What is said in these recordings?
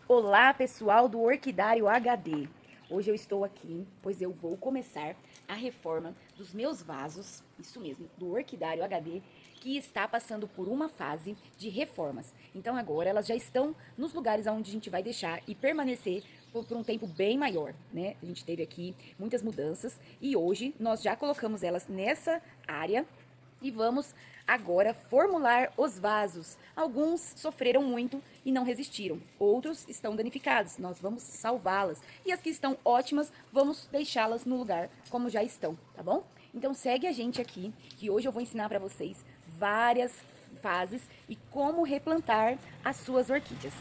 Olá, pessoal do Orquidário HD. Hoje eu estou aqui, pois eu vou começar a reforma dos meus vasos, isso mesmo, do Orquidário HD, que está passando por uma fase de reformas. Então agora elas já estão nos lugares onde a gente vai deixar e permanecer por um tempo bem maior, né? A gente teve aqui muitas mudanças e hoje nós já colocamos elas nessa área e vamos agora formular os vasos. Alguns sofreram muito e não resistiram. Outros estão danificados. Nós vamos salvá-las. E as que estão ótimas, vamos deixá-las no lugar como já estão, tá bom? Então segue a gente aqui, que hoje eu vou ensinar para vocês várias fases e como replantar as suas orquídeas.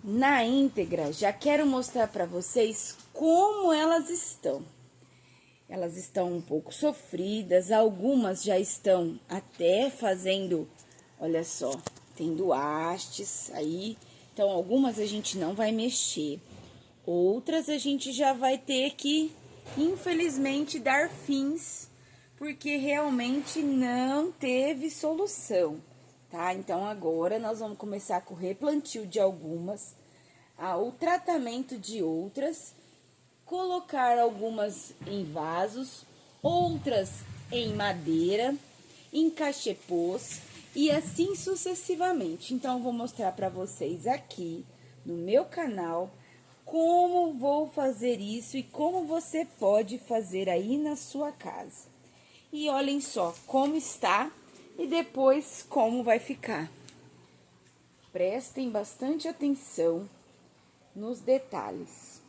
Na íntegra, já quero mostrar para vocês como elas estão. Elas estão um pouco sofridas, algumas já estão até fazendo, olha só, tendo hastes aí. Então, algumas a gente não vai mexer. Outras a gente já vai ter que, infelizmente, dar fins, porque realmente não teve solução, tá? Então, agora nós vamos começar com o replantio de algumas, o tratamento de outras, colocar algumas em vasos, outras em madeira, em cachepôs e assim sucessivamente. Então, vou mostrar para vocês aqui no meu canal como vou fazer isso e como você pode fazer aí na sua casa. E olhem só como está e depois como vai ficar. Prestem bastante atenção nos detalhes.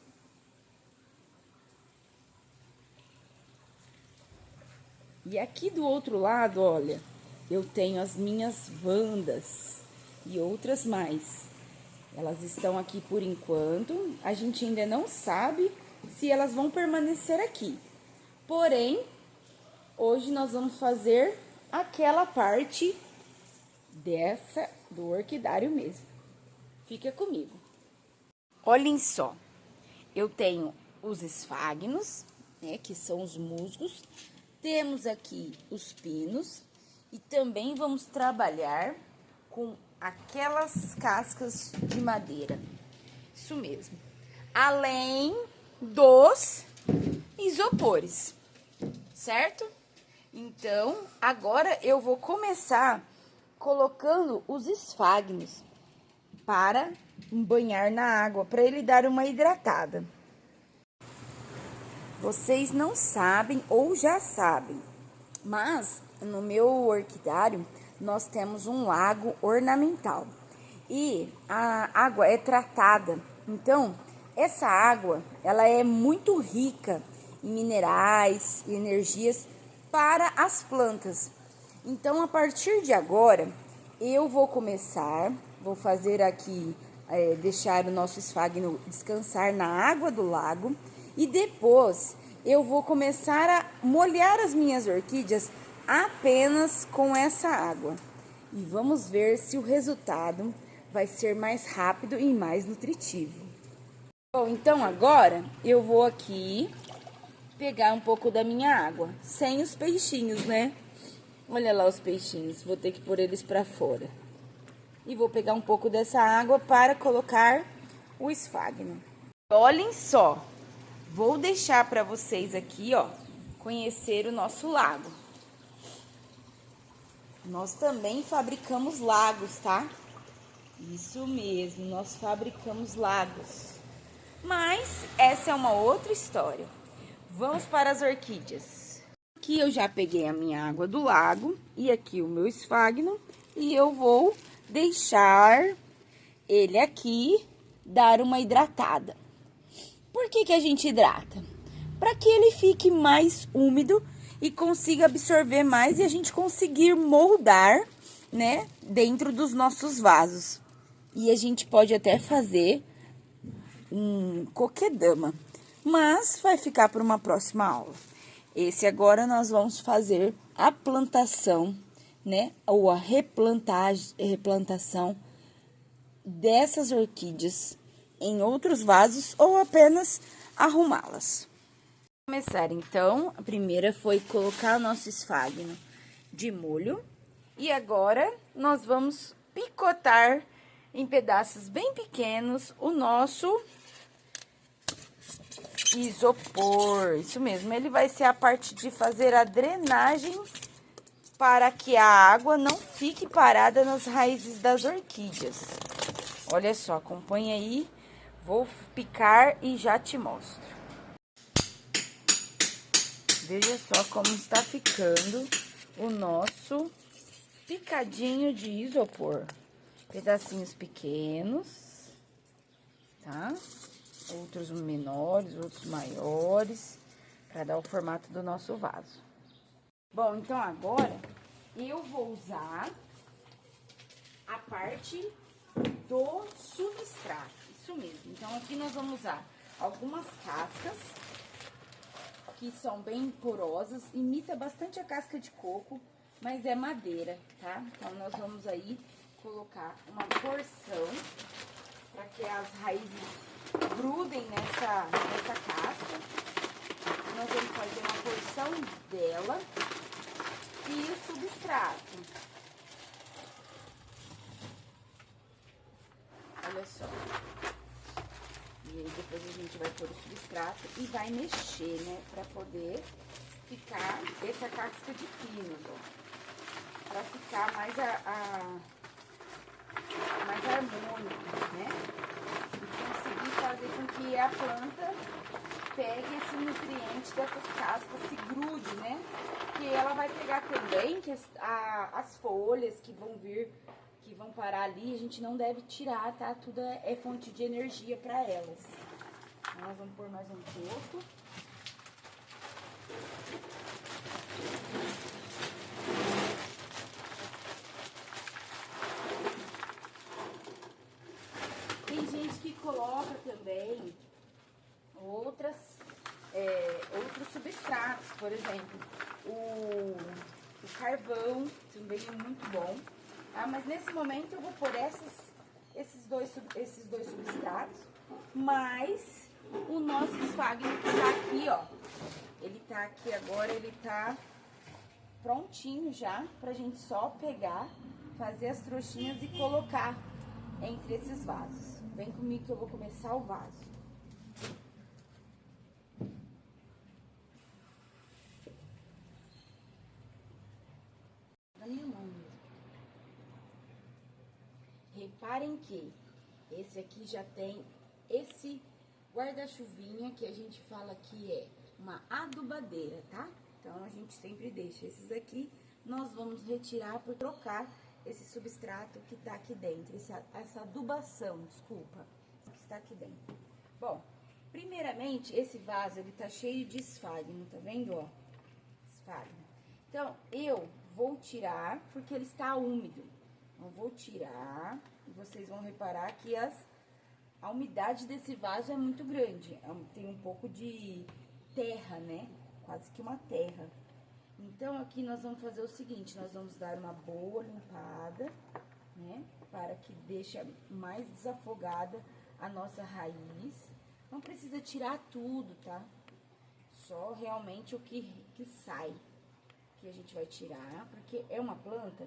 E aqui do outro lado, olha, eu tenho as minhas Wandas e outras mais. Elas estão aqui por enquanto, a gente ainda não sabe se elas vão permanecer aqui. Porém, hoje nós vamos fazer aquela parte do orquidário mesmo. Fica comigo. Olhem só, eu tenho os esfagnos, né, que são os musgos. Temos aqui os pinos e também vamos trabalhar com aquelas cascas de madeira. Isso mesmo. Além dos isopores, certo? Então, agora eu vou começar colocando os esfagnos para banhar na água, para ele dar uma hidratada. Vocês não sabem ou já sabem, mas no meu orquidário nós temos um lago ornamental e a água é tratada. Então, essa água, ela é muito rica em minerais e energias para as plantas. Então, a partir de agora, eu vou fazer aqui, deixar o nosso esfagno descansar na água do lago. E depois eu vou começar a molhar as minhas orquídeas apenas com essa água. E vamos ver se o resultado vai ser mais rápido e mais nutritivo. Bom, então agora eu vou aqui pegar um pouco da minha água, sem os peixinhos, né? Olha lá os peixinhos, vou ter que pôr eles para fora. E vou pegar um pouco dessa água para colocar o esfagno. Olhem só. Vou deixar para vocês aqui, ó, conhecer o nosso lago. Nós também fabricamos lagos, tá? Isso mesmo, nós fabricamos lagos. Mas essa é uma outra história. Vamos para as orquídeas. Aqui eu já peguei a minha água do lago e aqui o meu esfagno. E eu vou deixar ele aqui dar uma hidratada. Por que a gente hidrata? Para que ele fique mais úmido e consiga absorver mais e a gente conseguir moldar, né, dentro dos nossos vasos. E a gente pode até fazer um coquedama, mas vai ficar para uma próxima aula. Esse agora nós vamos fazer a plantação, né, ou a replantação dessas orquídeas em outros vasos ou apenas arrumá-las. Vamos começar então. A primeira foi colocar o nosso esfagno de molho e agora nós vamos picotar em pedaços bem pequenos o nosso isopor. Isso mesmo, ele vai ser a parte de fazer a drenagem para que a água não fique parada nas raízes das orquídeas. Olha só, acompanha aí, vou picar e já te mostro. Veja só como está ficando o nosso picadinho de isopor. Pedacinhos pequenos, tá? Outros menores, outros maiores, para dar o formato do nosso vaso. Bom, então agora eu vou usar a parte do substrato, isso mesmo. Então aqui nós vamos usar algumas cascas que são bem porosas, imita bastante a casca de coco, mas é madeira, tá? Então nós vamos aí colocar uma porção para que as raízes grudem nessa casca. Nós vamos fazer uma porção dela e o substrato. Olha só. E aí depois a gente vai pôr o substrato e vai mexer, né? Pra poder ficar essa casca de pinos, ó. Pra ficar mais mais harmônico, né? E conseguir fazer com que a planta pegue esse nutriente dessas cascas, se grude, né? Que ela vai pegar também que as folhas que vão vir, que vão parar ali, a gente não deve tirar, tá? Tudo é fonte de energia para elas. Então, nós vamos pôr mais um pouco. Tem gente que coloca também outros substratos, por exemplo, o carvão também é muito bom, tá? Mas nesse momento eu vou pôr esses dois substratos, mas o nosso esfagno que tá aqui, ó, ele tá aqui agora, ele tá prontinho já pra gente só pegar, fazer as trouxinhas e colocar entre esses vasos. Vem comigo que eu vou começar o vaso. Na minha mão mesmo. Reparem que esse aqui já tem esse guarda-chuvinha que a gente fala que é uma adubadeira, tá? Então a gente sempre deixa esses aqui, nós vamos retirar por trocar esse substrato que tá aqui dentro, essa adubação, desculpa, que está aqui dentro. Bom, primeiramente esse vaso ele tá cheio de esfagno, tá vendo, ó? Esfagno. Então eu vou tirar porque ele está úmido. Então vou tirar e vocês vão reparar que a umidade desse vaso é muito grande, tem um pouco de terra, né? Quase que uma terra. Então, aqui nós vamos fazer o seguinte, nós vamos dar uma boa limpada, né? Para que deixe mais desafogada a nossa raiz. Não precisa tirar tudo, tá? Só realmente o que sai, que a gente vai tirar, porque é uma planta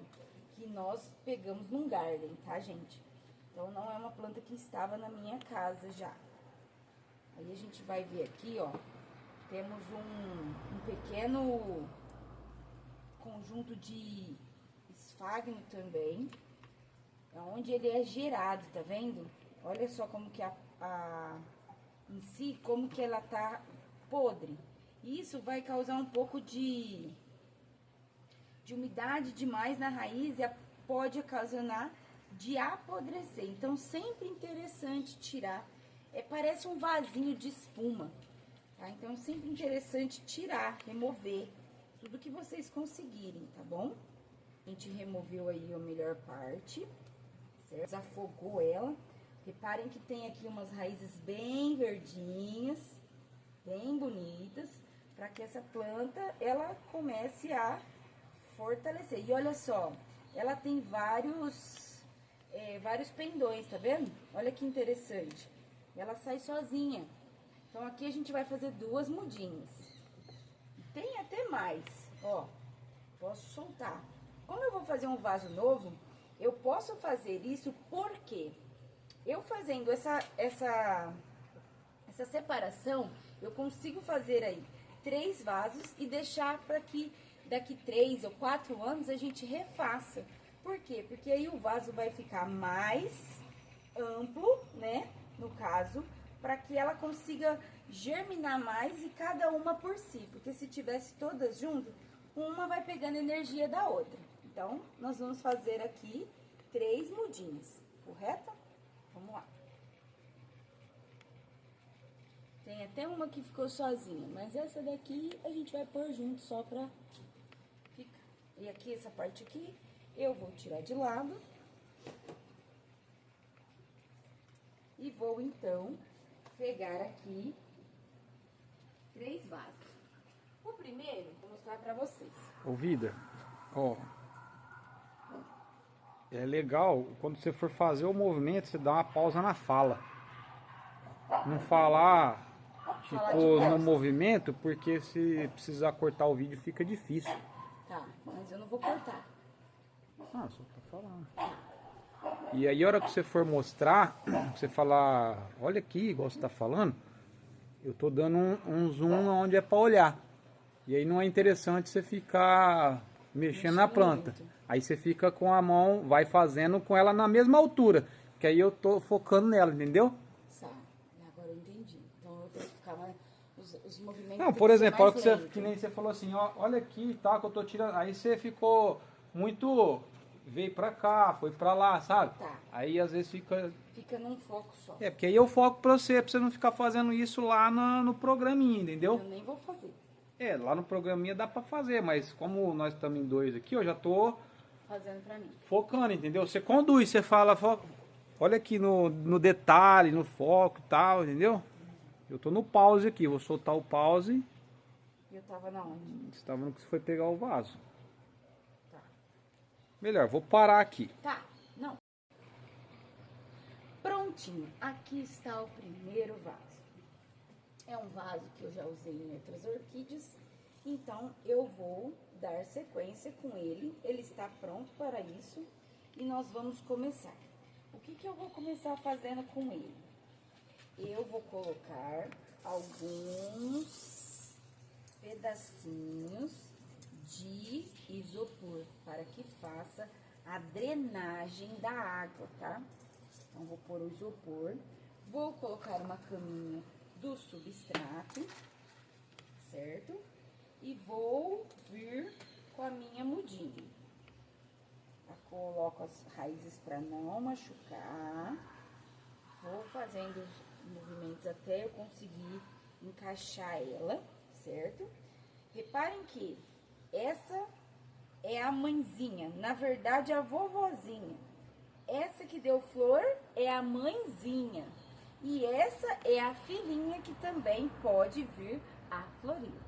que nós pegamos num garden, tá, gente? Então, não é uma planta que estava na minha casa já. Aí, a gente vai ver aqui, ó, temos um pequeno conjunto de esfagno também, onde ele é gerado, tá vendo? Olha só como que em si, como que ela tá podre. Isso vai causar um pouco de umidade demais na raiz e pode ocasionar de apodrecer. Então, sempre interessante tirar. Parece um vasinho de espuma, tá? Então, sempre interessante tirar, remover tudo que vocês conseguirem, tá bom? A gente removeu aí a melhor parte, certo? Desafogou ela. Reparem que tem aqui umas raízes bem verdinhas, bem bonitas, para que essa planta, ela comece a fortalecer. E olha só, ela tem vários pendões, tá vendo? Olha que interessante. Ela sai sozinha. Então, aqui a gente vai fazer 2 mudinhas. Tem até mais, ó, posso soltar. Como eu vou fazer um vaso novo, Eu posso fazer isso porque eu fazendo essa separação, eu consigo fazer aí 3 vasos e deixar para que daqui 3 ou 4 anos a gente refaça. Por quê? Porque aí o vaso vai ficar mais amplo, né? No caso, para que ela consiga germinar mais e cada uma por si. Porque se tivesse todas juntas, uma vai pegando energia da outra. Então, nós vamos fazer aqui 3 mudinhas, correto? Vamos lá. Tem até uma que ficou sozinha, mas essa daqui a gente vai pôr junto só pra ficar. E aqui, essa parte aqui, eu vou tirar de lado. E vou, então, pegar aqui 3 vasos. O primeiro, vou mostrar pra vocês. Ô, Vida, ó, é legal, quando você for fazer o movimento, você dá uma pausa na fala. Não falar, tipo, no movimento, porque se precisar cortar o vídeo fica difícil. Tá, mas eu não vou cortar. Ah, só tá falando. E aí, a hora que você for mostrar, você falar, olha aqui, igual você tá falando, eu tô dando um zoom onde é pra olhar. E aí não é interessante você ficar mexendo na planta. Muito. Aí você fica com a mão, vai fazendo com ela na mesma altura. Que aí eu tô focando nela, entendeu? Tá, agora eu entendi. Então eu tenho que ficar mais. Os movimentos. Não, tem por que ser exemplo, a hora mais que, você, lento. que nem você falou assim, ó, olha aqui e tal, que eu tô tirando. Aí você ficou muito. Veio pra cá, foi pra lá, sabe? Tá. Aí às vezes fica. Fica num foco só. É, porque aí eu foco pra você não ficar fazendo isso lá no programinha, entendeu? Eu nem vou fazer. É, lá no programinha dá pra fazer, mas como nós estamos em 2 aqui, eu já tô Fazendo pra mim. focando, entendeu? Você conduz, você fala, olha aqui no detalhe, no foco e tal, entendeu? Eu tô no pause aqui, vou soltar o pause. Eu tava na onde? Você tava no que você foi pegar o vaso. Tá. Melhor, vou parar aqui. Tá, não. Prontinho. Aqui está o primeiro vaso. É um vaso que eu já usei em outras orquídeas. Então, eu vou dar sequência com ele. Ele está pronto para isso. E nós vamos começar. O que eu vou começar fazendo com ele? Eu vou colocar alguns pedacinhos de isopor para que faça a drenagem da água, tá? Então, vou pôr o isopor, vou colocar uma caminha do substrato, certo? E vou vir com a minha mudinha. Coloco as raízes para não machucar. Vou fazendo os movimentos até eu conseguir encaixar ela, certo? Reparem que essa é a mãezinha, na verdade a vovozinha. Essa que deu flor é a mãezinha. E essa é a filhinha que também pode vir a florir.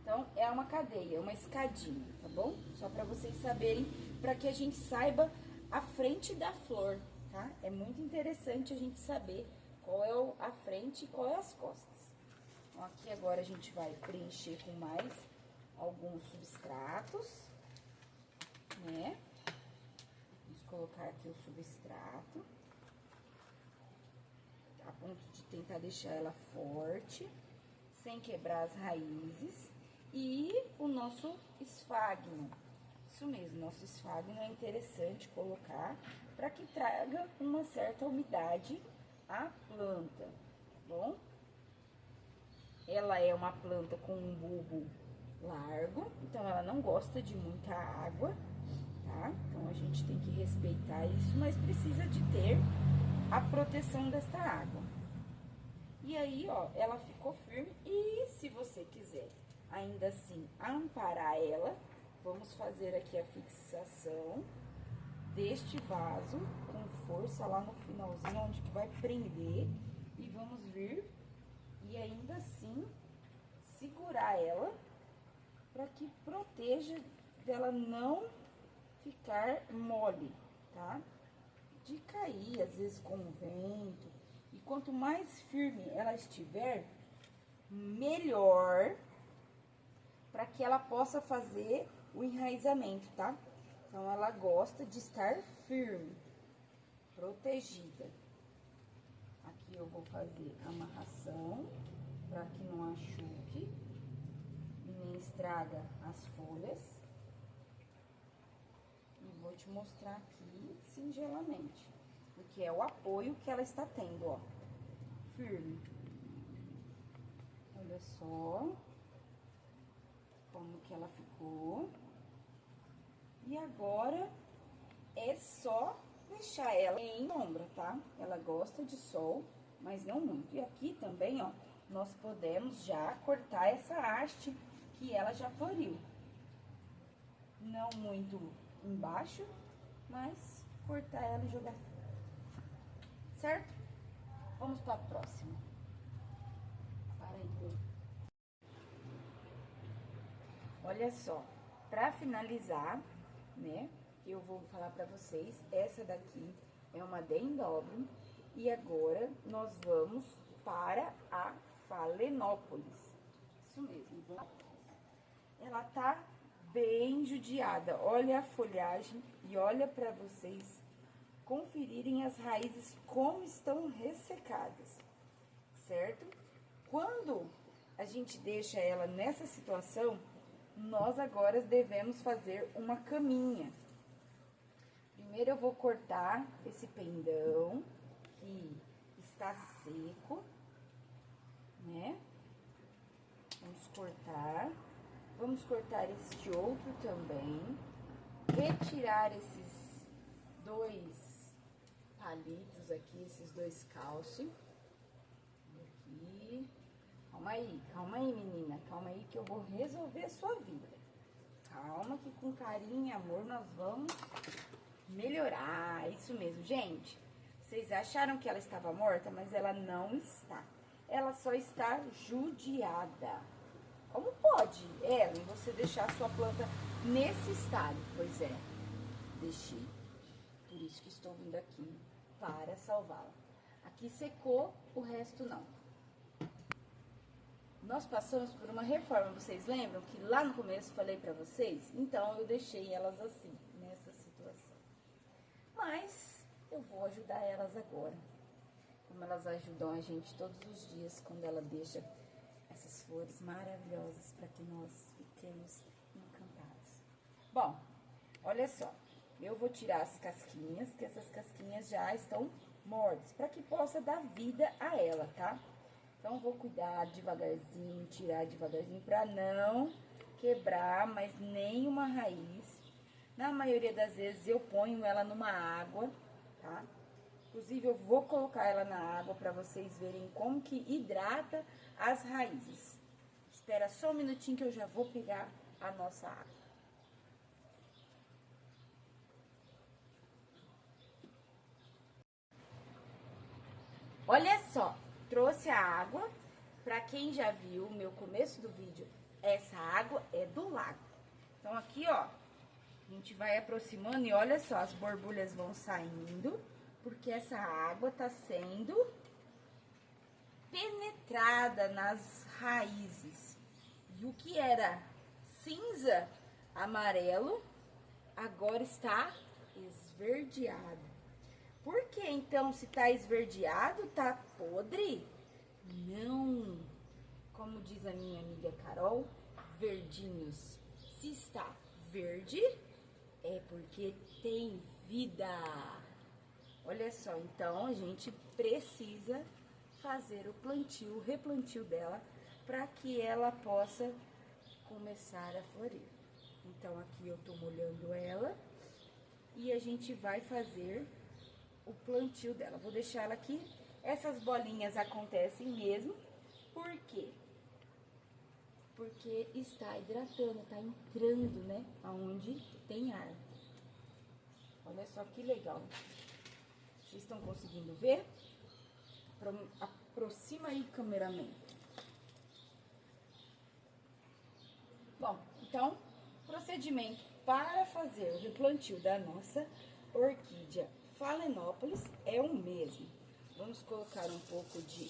Então, é uma cadeia, uma escadinha, tá bom? Só para vocês saberem, para que a gente saiba a frente da flor, tá? É muito interessante a gente saber qual é a frente e qual é as costas. Então, aqui agora a gente vai preencher com mais alguns substratos, né? Vamos colocar aqui o substrato, a ponto de tentar deixar ela forte, sem quebrar as raízes. E o nosso esfagno, isso mesmo, nosso esfagno é interessante colocar para que traga uma certa umidade à planta, tá bom? Ela é uma planta com um bulbo largo, então ela não gosta de muita água, tá? Então a gente tem que respeitar isso, mas precisa de ter a proteção desta água. E aí, ó, ela ficou firme e se você quiser ainda assim amparar ela, vamos fazer aqui a fixação deste vaso com força lá no finalzinho, onde que vai prender, e vamos vir e ainda assim segurar ela para que proteja dela não ficar mole, tá? De cair, às vezes com o vento. E quanto mais firme ela estiver, melhor para que ela possa fazer o enraizamento, tá? Então, ela gosta de estar firme, protegida. Aqui eu vou fazer amarração para que não machuque e nem estraga as folhas. E vou te mostrar aqui singelamente, porque é o apoio que ela está tendo, ó, firme. Olha só como que ela ficou. E agora é só deixar ela em sombra, tá? Ela gosta de sol, mas não muito. E aqui também, ó, nós podemos já cortar essa haste que ela já floriu. Não muito embaixo, mas cortar ela e jogar fora. Certo? Vamos para a próxima. Para aí. Olha só, para finalizar, né, eu vou falar para vocês, essa daqui é uma Dendrobium e agora nós vamos para a Phalaenopsis. Isso mesmo. Ela tá bem judiada. Olha a folhagem e olha para vocês conferirem as raízes como estão ressecadas, certo? Quando a gente deixa ela nessa situação, nós agora devemos fazer uma caminha. Primeiro eu vou cortar esse pendão que está seco, né? Vamos cortar este outro também, retirar esses dois palitos aqui, esses dois calci. Aqui. Calma aí, menina, calma aí que eu vou resolver a sua vida. Calma que com carinho e amor nós vamos melhorar, isso mesmo. Gente, vocês acharam que ela estava morta, mas ela não está. Ela só está judiada. Como pode, Ellen, você deixar a sua planta nesse estado? Pois é, deixei. Por isso que estou vindo aqui para salvá-la. Aqui secou, o resto não. Nós passamos por uma reforma, vocês lembram que lá no começo falei pra vocês? Então, eu deixei elas assim, nessa situação. Mas, eu vou ajudar elas agora. Como elas ajudam a gente todos os dias, quando ela deixa essas flores maravilhosas para que nós fiquemos encantados. Bom, olha só. Eu vou tirar as casquinhas, que essas casquinhas já estão mortas, para que possa dar vida a ela, tá? Então, vou cuidar devagarzinho, tirar devagarzinho, para não quebrar mais nenhuma raiz. Na maioria das vezes, eu ponho ela numa água, tá? Inclusive, eu vou colocar ela na água para vocês verem como que hidrata as raízes. Espera só um minutinho que eu já vou pegar a nossa água. Olha só, trouxe a água. Para quem já viu o meu começo do vídeo, essa água é do lago. Então, aqui, ó, a gente vai aproximando e olha só, as borbulhas vão saindo, porque essa água tá sendo penetrada nas raízes. E o que era cinza, amarelo, agora está esverdeado. Por que então, se tá esverdeado, tá podre? Não. Como diz a minha amiga Carol, verdinhos. Se está verde, é porque tem vida. Olha só, então a gente precisa fazer o plantio, o replantio dela, para que ela possa começar a florir. Então, aqui eu tô molhando ela e a gente vai fazer o plantio dela. Vou deixar ela aqui. Essas bolinhas acontecem mesmo, por quê? Porque está hidratando, está entrando, né, aonde tem ar. Olha só que legal. Vocês estão conseguindo ver? Aproxima aí, cameraman. Bom, então, procedimento para fazer o replantio da nossa orquídea Phalaenopsis é o mesmo. Vamos colocar um pouco de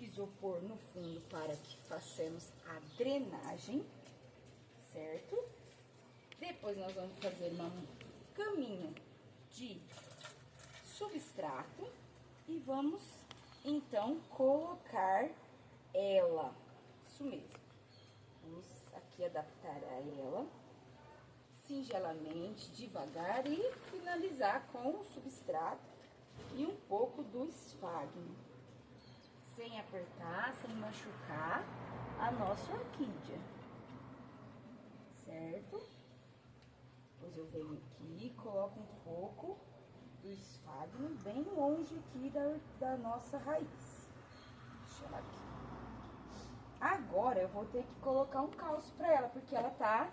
isopor no fundo para que façamos a drenagem, certo? Depois nós vamos fazer uma caminho de substrato e vamos então colocar ela. Isso mesmo. Vamos aqui adaptar a ela singelamente, devagar e finalizar com o substrato e um pouco do esfagno, sem apertar, sem machucar a nossa orquídea, certo? Depois eu venho aqui e coloco um pouco do esfagno bem longe aqui da nossa raiz. Deixa ela aqui. Agora eu vou ter que colocar um calço para ela, porque ela tá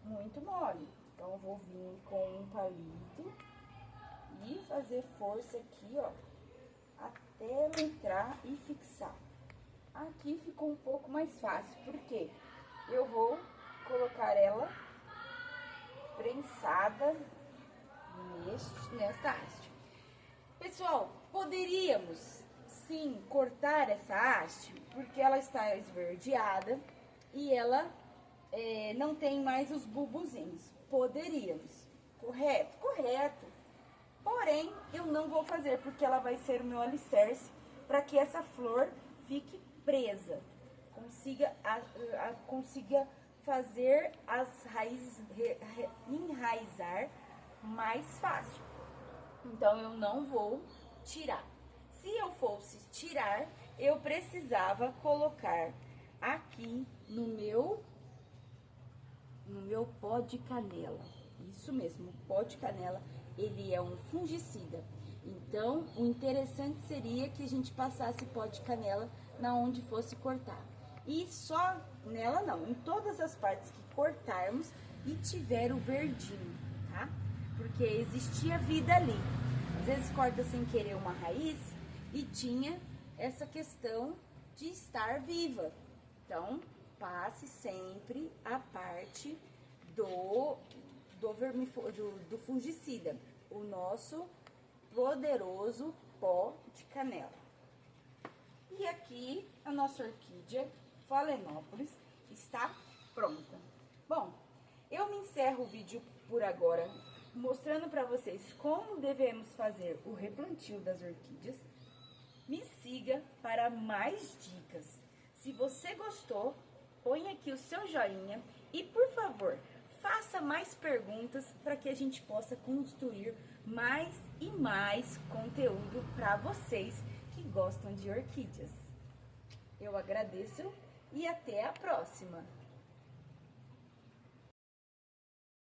muito mole. Então eu vou vir com um palito e fazer força aqui, ó, até ela entrar e fixar. Aqui ficou um pouco mais fácil, porque eu vou colocar ela prensada nesta haste. Pessoal, poderíamos sim cortar essa haste, porque ela está esverdeada e ela não tem mais os bulbozinhos. Poderíamos, correto? Correto. Porém, eu não vou fazer, porque ela vai ser o meu alicerce para que essa flor fique presa, consiga fazer as raízes enraizar mais fácil. Então, eu não vou tirar. Se eu fosse tirar, eu precisava colocar aqui no meu pó de canela. Isso mesmo, o pó de canela, ele é um fungicida. Então, o interessante seria que a gente passasse pó de canela na onde fosse cortar. E só nela não, em todas as partes que cortarmos e tiver o verdinho, tá? Porque existia vida ali. Às vezes corta sem querer uma raiz e tinha essa questão de estar viva. Então, passe sempre a parte do fungicida, o nosso poderoso pó de canela. E aqui a nossa orquídea Phalaenopsis está pronta. Bom, eu me encerro o vídeo por agora, mostrando para vocês como devemos fazer o replantio das orquídeas. Me siga para mais dicas. Se você gostou, põe aqui o seu joinha e, por favor, faça mais perguntas para que a gente possa construir mais e mais conteúdo para vocês que gostam de orquídeas. Eu agradeço e até a próxima!